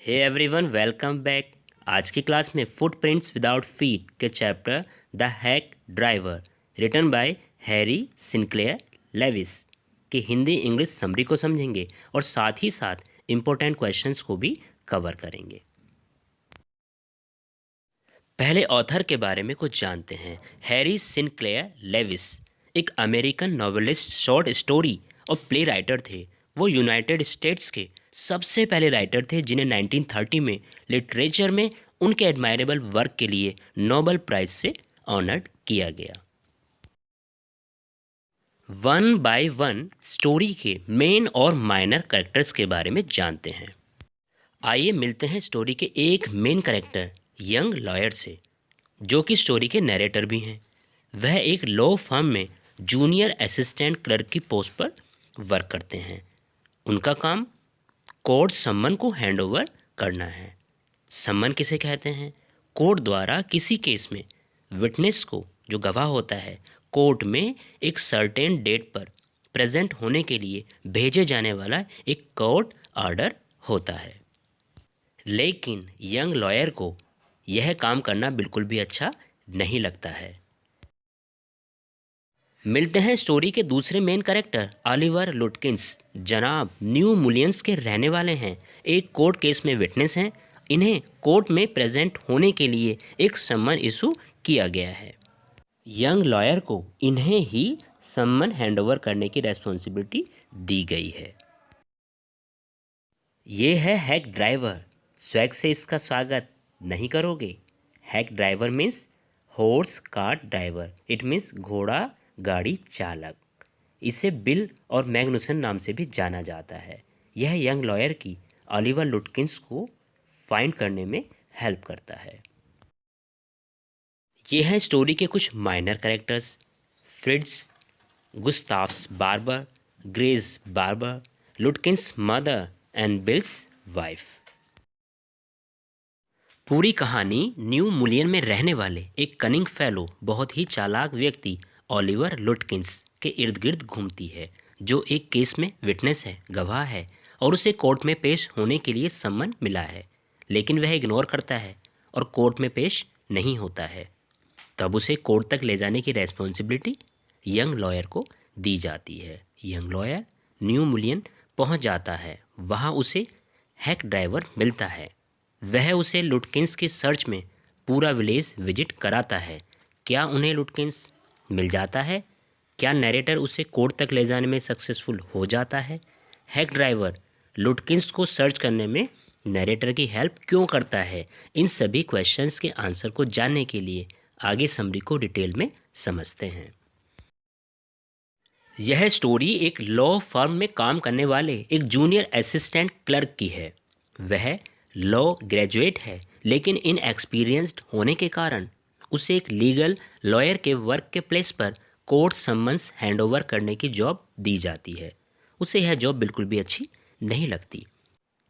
Hey everyone, welcome back. आज की class में फुटप्रिंट्स विदाउट फीट के chapter the hack driver written by Harry Sinclair Lewis की Hindi English summary को समझेंगे और साथ ही साथ इम्पोर्टेंट क्वेश्चंस को भी कवर करेंगे। पहले ऑथर के बारे में कुछ जानते हैं। हैरी सिंक्लेयर लेविस एक अमेरिकन नॉवेलिस्ट, शॉर्ट स्टोरी और प्ले राइटर थे। वो यूनाइटेड स्टेट्स के सबसे पहले राइटर थे जिन्हें 1930 में लिटरेचर में उनके एडमायरेबल वर्क के लिए नोबेल प्राइज से ऑनर्ड किया गया। वन बाय वन स्टोरी के मेन और माइनर कैरेक्टर्स के बारे में जानते हैं। आइए मिलते हैं स्टोरी के एक मेन कैरेक्टर यंग लॉयर से, जो कि स्टोरी के नरेटर भी हैं। वह एक लॉ फर्म में जूनियर असिस्टेंट क्लर्क की पोस्ट पर वर्क करते हैं। उनका काम कोर्ट सम्मन को हैंडओवर करना है। सम्मन किसे कहते हैं? कोर्ट द्वारा किसी केस में विटनेस को, जो गवाह होता है, कोर्ट में एक सर्टेन डेट पर प्रेजेंट होने के लिए भेजे जाने वाला एक कोर्ट ऑर्डर होता है। लेकिन यंग लॉयर को यह काम करना बिल्कुल भी अच्छा नहीं लगता है। मिलते हैं स्टोरी के दूसरे मेन कैरेक्टर ऑलिवर लुटकिंस। जनाब न्यू मुलियंस के रहने वाले हैं। एक कोर्ट केस में विटनेस हैं। इन्हें कोर्ट में प्रेजेंट होने के लिए एक सम्मन इशू किया गया है। यंग लॉयर को इन्हें ही सम्मन हैंडओवर करने की रेस्पॉन्सिबिलिटी दी गई है। ये है हैक ड्राइवर। स्वैग से इसका स्वागत नहीं करोगे? Hack driver means horse cart driver. It means घोड़ा गाड़ी चालक। इसे बिल और मैग्नुसन नाम से भी जाना जाता है। यह यंग लॉयर की ऑलिवर लुटकिंस को फाइंड करने में हेल्प करता है। ये हैं स्टोरी के कुछ minor characters: Fritz, गुस्ताव्स barber, grace barber, लुटकिंस mother and bills wife. पूरी कहानी न्यू मुलियन में रहने वाले एक कनिंग फेलो, बहुत ही चालाक व्यक्ति ऑलिवर लुटकिंस के इर्द गिर्द घूमती है, जो एक केस में विटनेस है, गवाह है और उसे कोर्ट में पेश होने के लिए सम्मन मिला है। लेकिन वह इग्नोर करता है और कोर्ट में पेश नहीं होता है। तब उसे कोर्ट तक ले जाने की रेस्पॉन्सिबिलिटी यंग लॉयर को दी जाती है। यंग लॉयर न्यू मुलियन पहुंच जाता है। वहां उसे हैक ड्राइवर मिलता है। वह उसे लुटकिंस की सर्च में पूरा विलेज विजिट कराता है। क्या उन्हें लुटकिंस मिल जाता है? क्या नरेटर उसे कोर्ट तक ले जाने में सक्सेसफुल हो जाता है? हैक ड्राइवर लुटकिंस को सर्च करने में नरेटर की हेल्प क्यों करता है? इन सभी क्वेश्चंस के आंसर को जानने के लिए आगे समरी को डिटेल में समझते हैं। यह स्टोरी एक लॉ फर्म में काम करने वाले एक जूनियर असिस्टेंट क्लर्क की है। वह लॉ ग्रेजुएट है, लेकिन इनएक्सपीरियंस्ड होने के कारण उसे एक लीगल लॉयर के वर्क के प्लेस पर कोर्ट सम्मन्स हैंडओवर करने की जॉब दी जाती है। उसे यह जॉब बिल्कुल भी अच्छी नहीं लगती,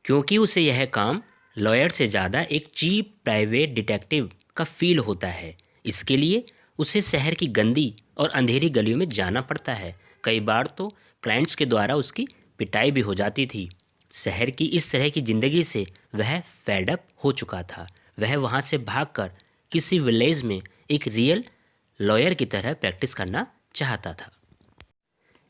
क्योंकि उसे यह काम लॉयर से ज़्यादा एक चीप प्राइवेट डिटेक्टिव का फील होता है। इसके लिए उसे शहर की गंदी और अंधेरी गलियों में जाना पड़ता है। कई बार तो क्लाइंट्स के द्वारा उसकी पिटाई भी हो जाती थी। शहर की इस तरह की ज़िंदगी से वह फेड अप हो चुका था। वह वहाँ से भागकर किसी विलेज में एक रियल लॉयर की तरह प्रैक्टिस करना चाहता था।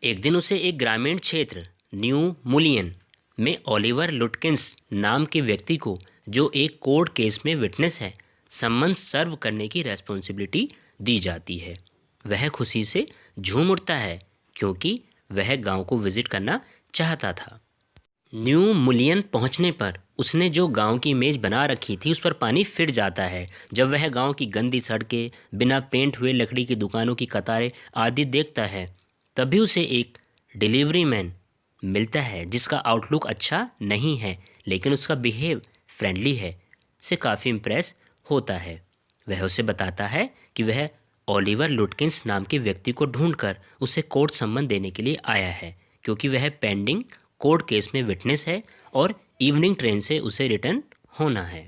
एक दिन उसे एक ग्रामीण क्षेत्र न्यू मुलियन में ऑलिवर लुटकिंस नाम के व्यक्ति को, जो एक कोर्ट केस में विटनेस है, सम्मन सर्व करने की रेस्पॉन्सिबिलिटी दी जाती है। वह खुशी से झूम उठता है, क्योंकि वह गांव को विजिट करना चाहता था। न्यू मुलियन पहुंचने पर उसने जो गांव की इमेज बना रखी थी, उस पर पानी फिर जाता है। जब वह गांव की गंदी सड़कें, बिना पेंट हुए लकड़ी की दुकानों की कतारें आदि देखता है, तभी उसे एक डिलीवरी मैन मिलता है जिसका आउटलुक अच्छा नहीं है, लेकिन उसका बिहेव फ्रेंडली है। से काफ़ी इम्प्रेस होता है। वह उसे बताता है कि वह ऑलिवर लुटकिंस नाम के व्यक्ति को ढूंढकर उसे कोर्ट सम्मन देने के लिए आया है, क्योंकि वह पेंडिंग कोर्ट केस में विटनेस है और इवनिंग ट्रेन से उसे रिटर्न होना है।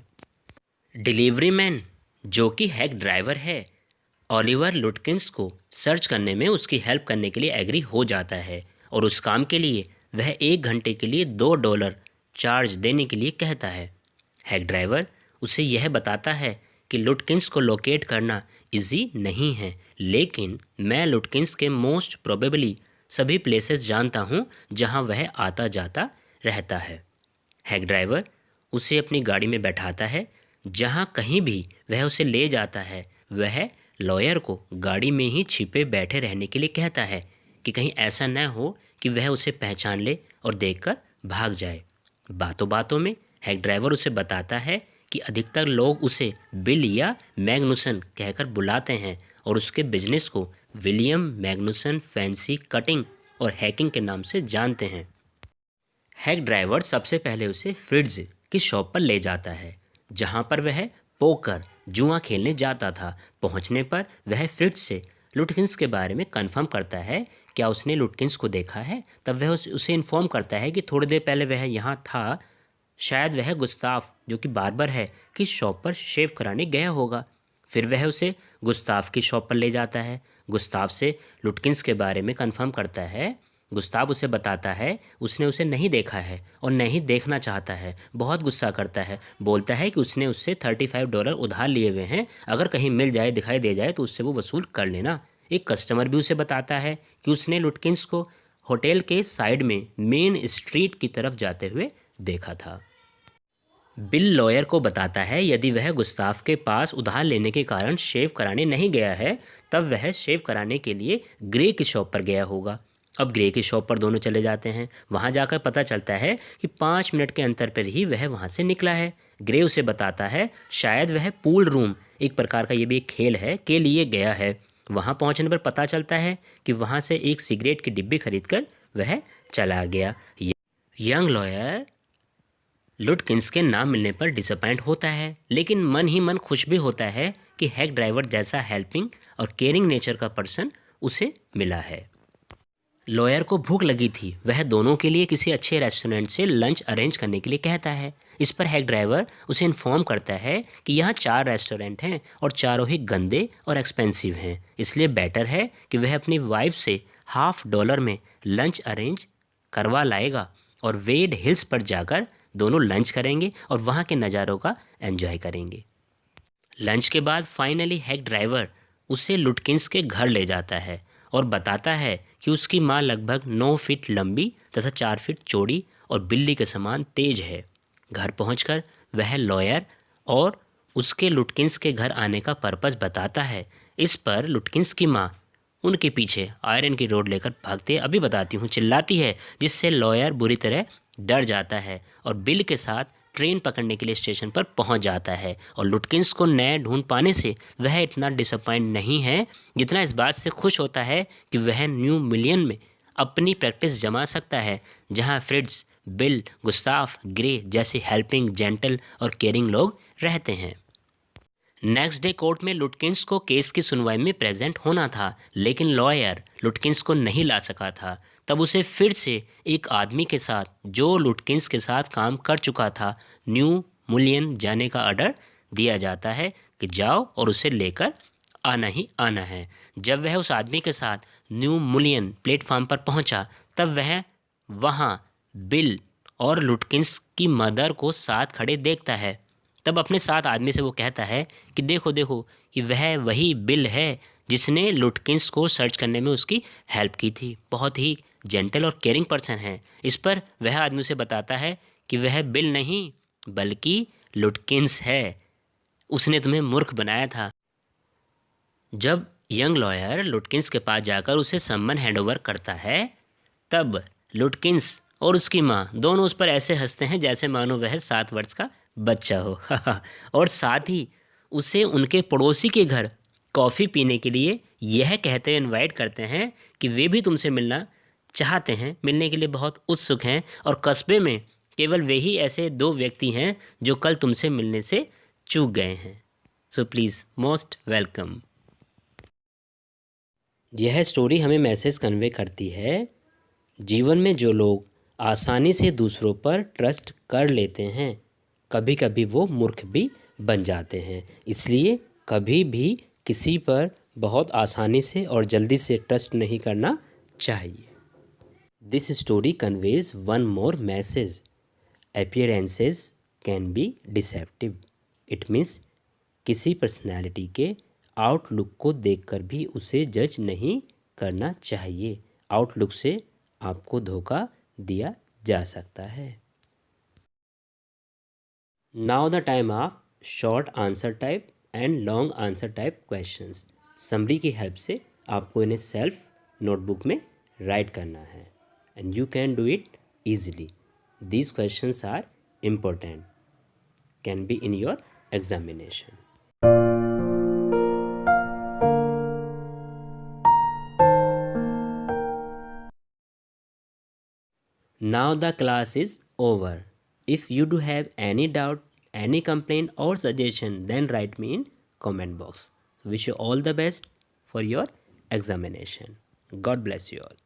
डिलीवरी मैन, जो कि हैक ड्राइवर है, ऑलिवर लुटकिंस को सर्च करने में उसकी हेल्प करने के लिए एग्री हो जाता है और उस काम के लिए वह 1 घंटे के लिए $2 चार्ज देने के लिए कहता है। हैक ड्राइवर उसे यह बताता है कि लुटकिंस को लोकेट करना इजी नहीं है, लेकिन मैं लुटकिंस के मोस्ट प्रोबेबली सभी प्लेसेस जानता हूँ जहाँ वह आता जाता रहता है। हैक ड्राइवर उसे अपनी गाड़ी में बैठाता है। जहाँ कहीं भी वह उसे ले जाता है, वह लॉयर को गाड़ी में ही छिपे बैठे रहने के लिए कहता है कि कहीं ऐसा न हो कि वह उसे पहचान ले और देखकर भाग जाए। बातों बातों में हैक ड्राइवर उसे बताता है कि अधिकतर लोग उसे बिल या मैग्नुसन कहकर बुलाते हैं और उसके बिजनेस को विलियम मैग्नुसन फैंसी कटिंग और हैकिंग के नाम से जानते हैं। हैक ड्राइवर सबसे पहले उसे फ्रिट्ज की शॉप पर ले जाता है, जहां पर वह पोकर जुआ खेलने जाता था। पहुंचने पर वह फ्रिट्ज से लुटकिंस के बारे में कंफर्म करता है क्या उसने लुटकिंस को देखा है। तब वह उसे इन्फॉर्म करता है कि थोड़ी देर पहले वह यहाँ था, शायद वह गुस्ताफ जो कि बार्बर है की शॉप पर शेव कराने गया होगा। फिर वह उसे गुस्ताफ की शॉप पर ले जाता है। गुस्ताफ से लुटकिंस के बारे में कंफर्म करता है। गुस्ताफ उसे बताता है उसने उसे नहीं देखा है और नहीं देखना चाहता है। बहुत गुस्सा करता है, बोलता है कि उसने उससे $35 उधार लिए हुए हैं, अगर कहीं मिल जाए दिखाई दे जाए तो उससे वो वसूल कर लेना। एक कस्टमर भी उसे बताता है कि उसने लुटकिंस को होटल के साइड में मेन स्ट्रीट की तरफ जाते हुए देखा था। बिल लॉयर को बताता है यदि वह गुस्ताफ के पास उधार लेने के कारण शेव कराने नहीं गया है, तब वह शेव कराने के लिए ग्रे की शॉप पर गया होगा। अब ग्रे की शॉप पर दोनों चले जाते हैं। वहां जाकर पता चलता है कि 5 मिनट के अंतर पर ही वह वहां से निकला है। ग्रे उसे बताता है शायद वह पूल रूम, एक प्रकार का ये भी एक खेल है, के लिए गया है। वहां पहुंचने पर पता चलता है कि वहां से एक सिगरेट की डिब्बी खरीदकर वह चला गया। यंग लॉयर लुटकिंस के नाम मिलने पर डिसअपॉइंट होता है, लेकिन मन ही मन खुश भी होता है कि हैक ड्राइवर जैसा हेल्पिंग और केयरिंग नेचर का पर्सन उसे मिला है। लॉयर को भूख लगी थी। वह दोनों के लिए किसी अच्छे रेस्टोरेंट से लंच अरेंज करने के लिए कहता है। इस पर हैक ड्राइवर उसे इन्फॉर्म करता है कि यहाँ 4 रेस्टोरेंट हैं और चारों ही गंदे और एक्सपेंसिव हैं, इसलिए बेटर है कि वह अपनी वाइफ से $50 में लंच अरेंज करवा लाएगा और वेड हिल्स पर जाकर दोनों लंच करेंगे और वहाँ के नज़ारों का एंजॉय करेंगे। लंच के बाद फाइनली हैक ड्राइवर उसे लुटकिंस के घर ले जाता है और बताता है कि उसकी माँ लगभग 9 फीट लंबी तथा 4 फीट चौड़ी और बिल्ली के समान तेज है। घर पहुंचकर वह लॉयर और उसके लुटकिंस के घर आने का पर्पस बताता है। इस पर लुटकिंस की माँ उनके पीछे आयरन की रोड लेकर भागते अभी बताती हूँ चिल्लाती है, जिससे लॉयर बुरी तरह डर जाता है और बिल के साथ ट्रेन पकड़ने के लिए स्टेशन पर पहुंच जाता है। और लुटकिंस को नए ढूंढ पाने से वह इतना डिसअपॉइंट नहीं है जितना इस बात से खुश होता है कि वह न्यू मिलियन में अपनी प्रैक्टिस जमा सकता है, जहां फ्रिट्ज, बिल, गुस्ताफ, ग्रे जैसे हेल्पिंग, जेंटल और केयरिंग लोग रहते हैं। नेक्स्ट डे कोर्ट में लुटकिंस को केस की सुनवाई में प्रेजेंट होना था, लेकिन लॉयर लुटकिंस को नहीं ला सका था। तब उसे फिर से एक आदमी के साथ जो लुटकिंस के साथ काम कर चुका था न्यू मुलियन जाने का ऑर्डर दिया जाता है कि जाओ और उसे लेकर आना ही आना है। जब वह उस आदमी के साथ न्यू मुलियन प्लेटफॉर्म पर पहुंचा, तब वह वहां बिल और लुटकिंस की मदर को साथ खड़े देखता है। तब अपने साथ आदमी से वो कहता है कि देखो देखो कि वह वही बिल है जिसने लुटकिंस को सर्च करने में उसकी हेल्प की थी। बहुत ही जेंटल और केयरिंग पर्सन है। इस पर वह आदमी उसे बताता है कि वह बिल नहीं बल्कि लुटकिंस है, उसने तुम्हें मूर्ख बनाया था। जब यंग लॉयर लुटकिंस के पास जाकर उसे सम्मन हैंडओवर करता है, तब लुटकिंस और उसकी माँ दोनों उस पर ऐसे हंसते हैं जैसे मानो वह 7 वर्ष का बच्चा हो और साथ ही उसे उनके पड़ोसी के घर कॉफ़ी पीने के लिए यह कहते हुए इनवाइट करते हैं कि वे भी तुमसे मिलना चाहते हैं, मिलने के लिए बहुत उत्सुक हैं और कस्बे में केवल वे ही ऐसे 2 व्यक्ति हैं जो कल तुमसे मिलने से चूक गए हैं। So please most welcome. यह स्टोरी हमें मैसेज कन्वे करती है, जीवन में जो लोग आसानी से दूसरों पर ट्रस्ट कर लेते हैं, कभी कभी वो मूर्ख भी बन जाते हैं। इसलिए कभी भी किसी पर बहुत आसानी से और जल्दी से ट्रस्ट नहीं करना चाहिए। This story conveys one more message: appearances can be deceptive. It means किसी पर्सनैलिटी के आउटलुक को देखकर भी उसे जज नहीं करना चाहिए। आउटलुक से आपको धोखा दिया जा सकता है। Now the time of short answer type and long answer type questions. Summary की हेल्प से आपको इन्हें सेल्फ नोटबुक में राइट करना है and you can do it easily. These questions are important, can be in your examination. Now the class is over. If you do have any doubt, any complaint or suggestion, then write me in comment box. Wish you all the best for your examination. God bless you all.